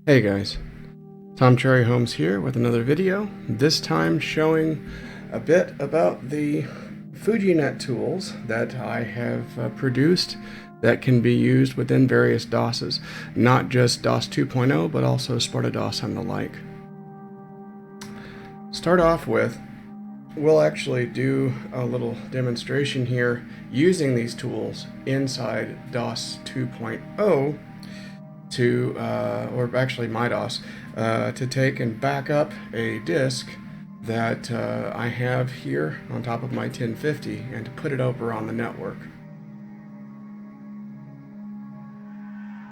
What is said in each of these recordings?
Hey guys, Tom Cherry Holmes here with another video, this time showing a bit about the FujiNet tools that I have produced that can be used within various DOSes, not just DOS 2.0 but also SpartaDOS and the like. Start off with, we'll actually do a little demonstration here using these tools inside DOS 2.0 to, or actually MyDOS, to take and back up a disk that I have here on top of my 1050 and to put it over on the network.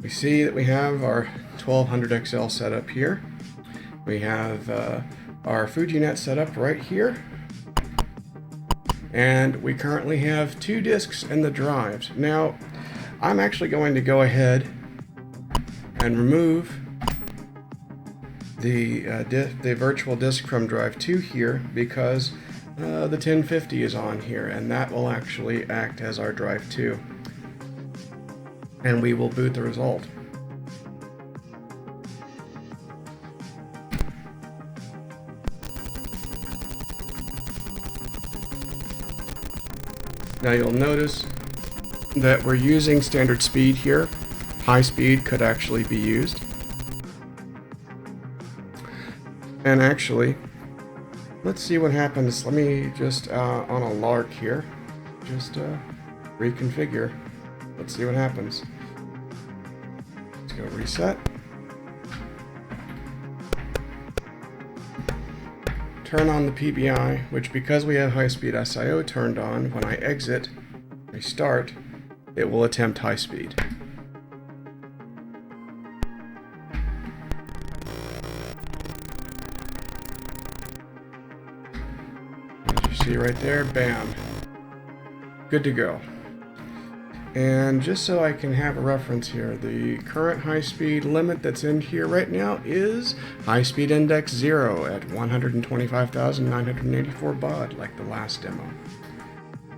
We see that we have our 1200 XL set up here. We have our FujiNet set up right here. And we currently have 2 disks in the drives. Now, I'm actually going to go ahead and remove the virtual disk from drive 2 here because the 1050 is on here, and that will actually act as our drive 2. And we will boot the result. Now you'll notice that we're using standard speed here. High speed could actually be used. And actually, let's see what happens. Let me just, on a lark here, just reconfigure. Let's see what happens. Let's go reset. Turn on the PBI, which because we have high-speed SIO turned on, when I exit, restart, it will attempt high speed. See right there, bam, good to go. And just so I can have a reference here, the current high-speed limit that's in here right now is high-speed index 0 at 125,984 baud, like the last demo.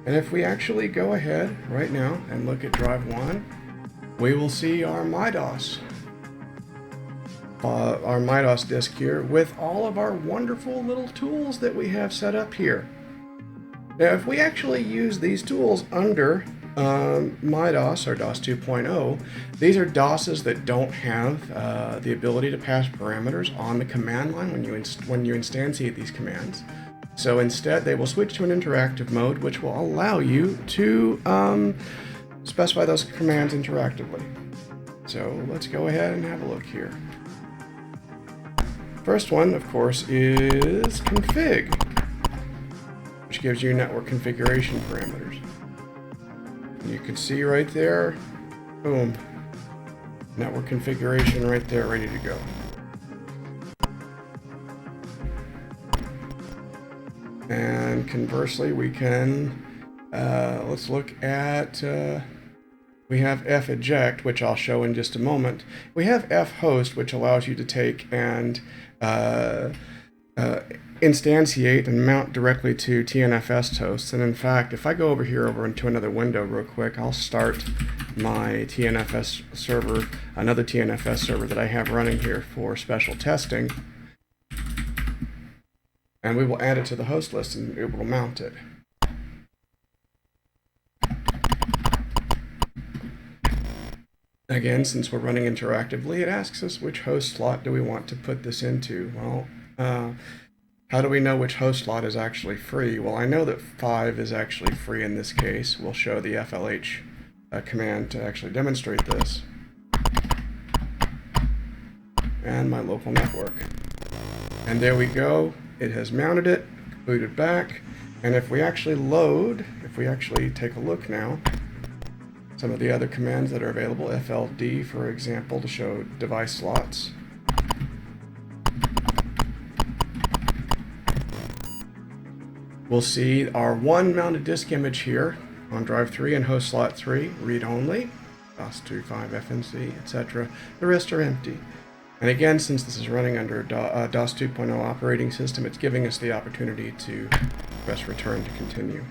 And if we actually go ahead right now and look at drive 1, we will see our MyDOS. Our MyDOS disk here with all of our wonderful little tools that we have set up here. Now, if we actually use these tools under MyDOS or DOS 2.0, these are DOSes that don't have the ability to pass parameters on the command line when you instantiate these commands. So instead, they will switch to an interactive mode, which will allow you to specify those commands interactively. So let's go ahead and have a look here. First one, of course, is config, which gives you network configuration parameters. You can see right there, boom, network configuration right there, ready to go. And conversely, we can, let's look at, we have feject, which I'll show in just a moment. We have fhost, which allows you to take and instantiate and mount directly to TNFS hosts. And in fact, if I go over here into another window real quick, I'll start my TNFS server, another TNFS server that I have running here for special testing. And we will add it to the host list and it will mount it. Again, since we're running interactively, it asks us which host slot do we want to put this into. Well, how do we know which host slot is actually free? Well, I know that 5 is actually free in this case. We'll show the FLH command to actually demonstrate this. And my local network. And there we go. It has mounted it, booted back. And if we actually load, if we actually take a look now, some of the other commands that are available, FLD, for example, to show device slots. We'll see our one mounted disk image here on drive 3 and host slot 3, read only, DOS 2.5, FNC, etc. The rest are empty. And again, since this is running under DOS 2.0 operating system, it's giving us the opportunity to press return to continue.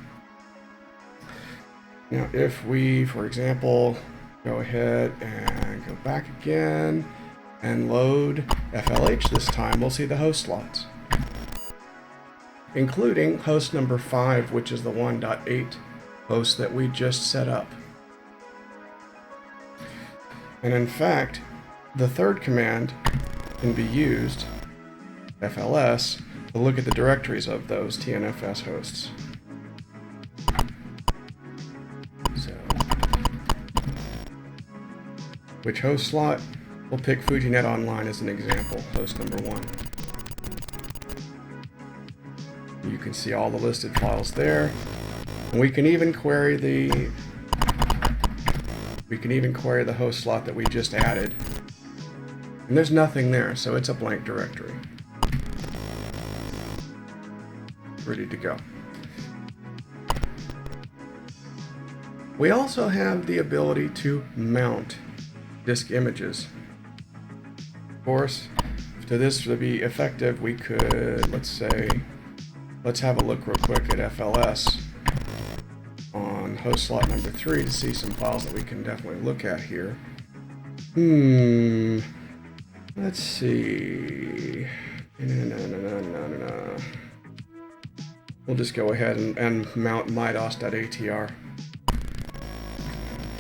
Now, if we, for example, go ahead and go back again and load FLH this time, we'll see the host slots, including host number 5, which is the 1.8 host that we just set up. And in fact, the third command can be used, FLS, to look at the directories of those TNFS hosts. So, which host slot? We'll pick FujiNet Online as an example, host number 1. You can see all the listed files there. And we can even query the host slot that we just added. And there's nothing there, so it's a blank directory. Ready to go. We also have the ability to mount disk images. Of course, to this to be effective, we could, let's have a look real quick at FLS on host slot number 3 to see some files that we can definitely look at here. Let's see. No. We'll just go ahead and mount MyDOS.atr.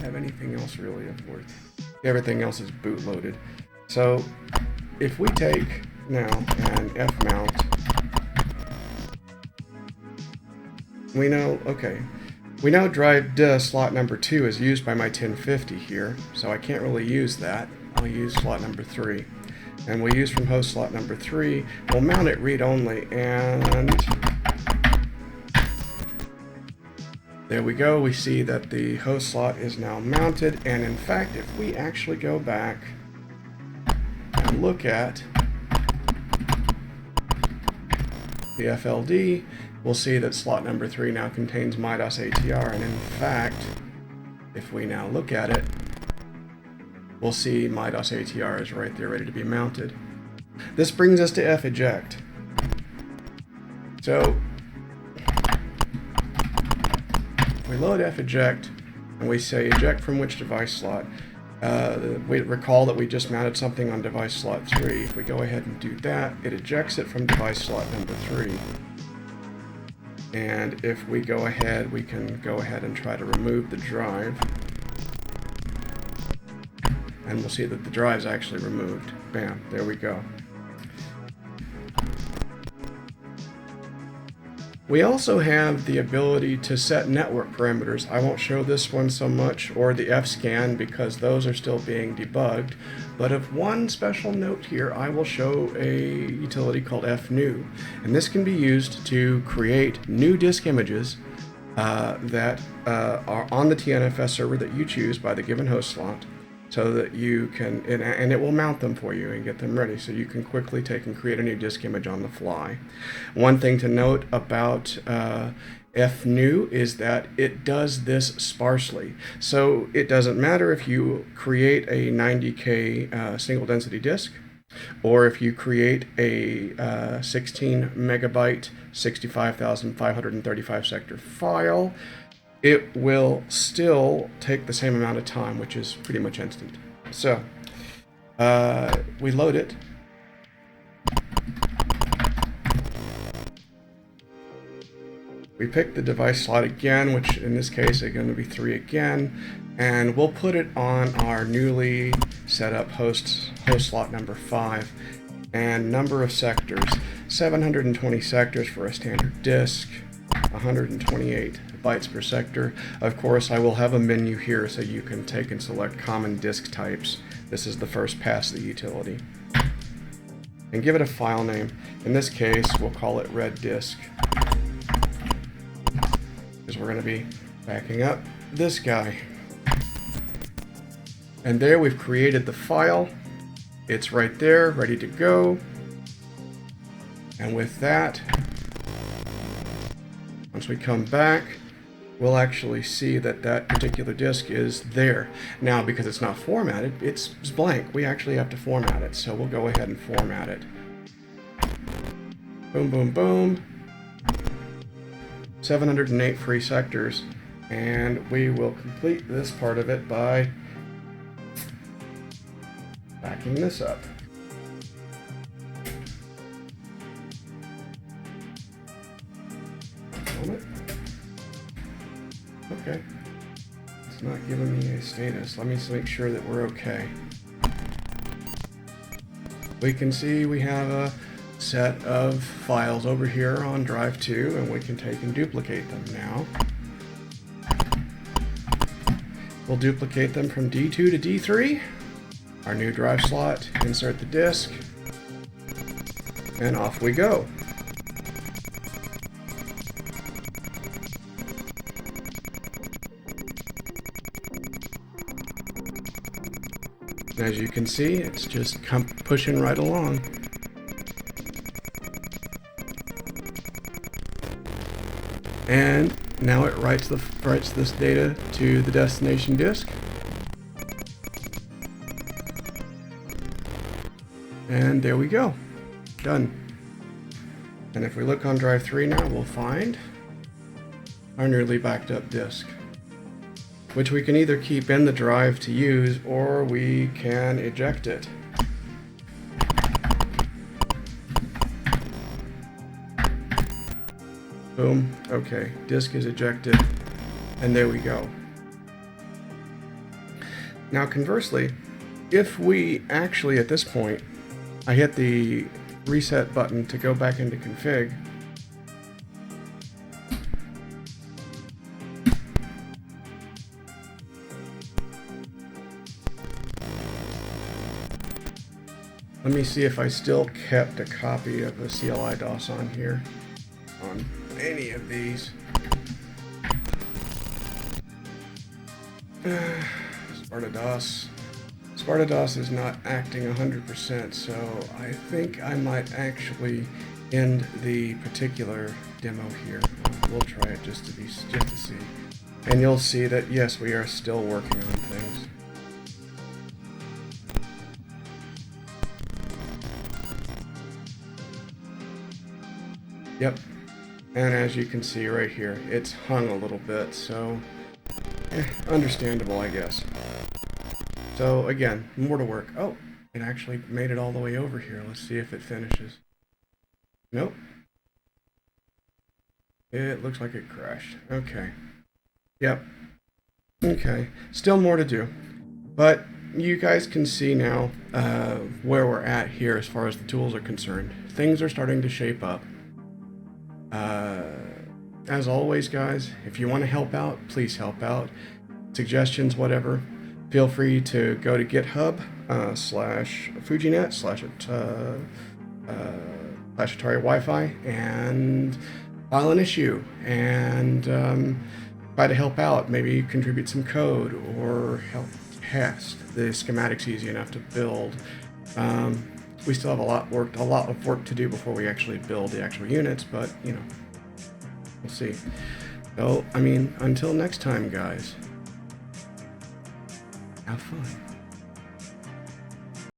Have anything else really of worth? Everything else is bootloaded. So if we take now and fmount, we know drive disk slot number 2 is used by my 1050 here, so I can't really use that. I'll use slot number 3. And we'll use from host slot number 3, we'll mount it read-only, and there we go. We see that the host slot is now mounted, and in fact, if we actually go back and look at the FLD, we'll see that slot number 3 now contains MyDOS ATR, and in fact, if we now look at it, we'll see MyDOS ATR is right there ready to be mounted. This brings us to feject. So we load feject and we say eject from which device slot. We recall that we just mounted something on device slot 3. If we go ahead and do that, it ejects it from device slot number 3. And if we go ahead, we can go ahead and try to remove the drive. And we'll see that the drive's actually removed. Bam, there we go. We also have the ability to set network parameters. I won't show this one so much, or the fscan, because those are still being debugged. But of one special note here, I will show a utility called fnew. And this can be used to create new disk images that are on the TNFS server that you choose by the given host slot, so that you can, and it will mount them for you and get them ready, so you can quickly take and create a new disk image on the fly. One thing to note about fnew is that it does this sparsely. So it doesn't matter if you create a 90K single density disk, or if you create a 16 megabyte 65,535 sector file, it will still take the same amount of time, which is pretty much instant. So we load it. We pick the device slot again, which in this case is going to be 3 again, and we'll put it on our newly set up host slot number 5. And number of sectors, 720 sectors for a standard disk, 128 bytes per sector. Of course, I will have a menu here so you can take and select common disk types. This is the first pass of the utility. And give it a file name. In this case, we'll call it red disk, because we're going to be backing up this guy. And there we've created the file. It's right there, ready to go. And with that, once we come back, we'll actually see that that particular disk is there. Now, because it's not formatted, it's blank. We actually have to format it, so we'll go ahead and format it. Boom, boom, boom. 708 free sectors, and we will complete this part of it by Backing this up. Okay. It's not giving me a status. Let me make sure that we're okay. We can see we have a set of files over here on drive 2, and we can take and duplicate them now. We'll duplicate them from D2 to D3. Our new drive slot, insert the disk, and off we go. As you can see, it's just pushing right along. And now it writes this data to the destination disk. And there we go. Done. And if we look on drive 3 now, we'll find our newly backed up disk, which we can either keep in the drive to use, or we can eject it. Boom. Okay, disk is ejected, and there we go. Now conversely, if we actually at this point, I hit the reset button to go back into config, let me see if I still kept a copy of the CLI DOS on here, on any of these. SpartaDOS. SpartaDOS is not acting 100%, so I think I might actually end the particular demo here. We'll try it just to see. And you'll see that yes, we are still working on things. Yep, and as you can see right here, it's hung a little bit, so understandable, I guess. So again, more to work. Oh, it actually made it all the way over here. Let's see if it finishes. Nope. It looks like it crashed. Okay. Yep. Okay. Still more to do. But you guys can see now where we're at here as far as the tools are concerned. Things are starting to shape up. As always, guys, if you want to help out, please help out. Suggestions, whatever, feel free to go to GitHub /FujiNet /Atari Wi-Fi and file an issue and try to help out. Maybe contribute some code or help test. The schematic's easy enough to build. We still have a lot of work to do before we actually build the actual units, but you know, we'll see. So, I mean, until next time, guys, have fun.